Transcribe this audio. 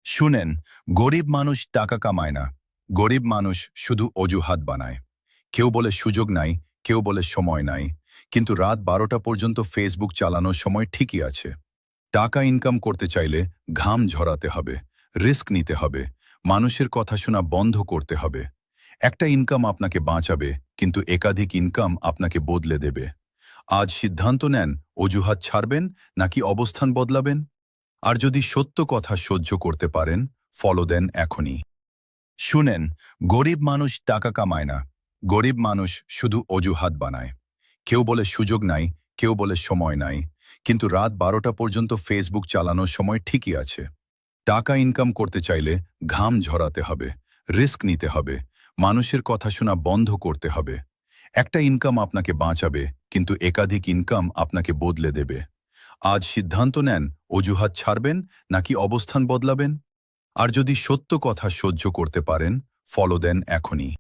শুনেন, গরিব মানুষ টাকা কামায় না। গরিব মানুষ শুধু অজুহাত বানায়। কেউ বলে সুযোগ নাই, কেউ বলে সময় নাই। কিন্তু রাত 12টা পর্যন্ত ফেসবুক চালানোর সময় ঠিকই আছে। টাকা ইনকাম করতে চাইলে ঘাম ঝরাতে হবে, রিস্ক নিতে হবে, মানুষের কথা শোনা বন্ধ করতে হবে। একটা ইনকাম আপনাকে বাঁচাবে, কিন্তু একাধিক ইনকাম আপনাকে বদলে দেবে। আজ সিদ্ধান্ত নেন, অজুহাত ছাড়বেন নাকি অবস্থান বদলাবেন। আর যদি সত্য কথা সহ্য করতে পারেন, ফলো দেন এখনই। শুনেন, গরিব মানুষ টাকা কামায় না। গরিব মানুষ শুধু অজুহাত বানায়। কেউ বলে সুযোগ নাই, কেউ বলে সময় নাই। কিন্তু রাত 12টা পর্যন্ত ফেসবুক চালানোর সময় ঠিকই আছে। টাকা ইনকাম করতে চাইলে ঘাম ঝরাতে হবে, রিস্ক নিতে হবে, মানুষের কথা শোনা বন্ধ করতে হবে। একটা ইনকাম আপনাকে বাঁচাবে, কিন্তু একাধিক ইনকাম আপনাকে বদলে দেবে। আজ সিদ্ধান্ত নেন, অজুহাত ছাড়বেন নাকি অবস্থান বদলাবেন। আর যদি সত্য কথা সহ্য করতে পারেন, ফলো দেন এখনই।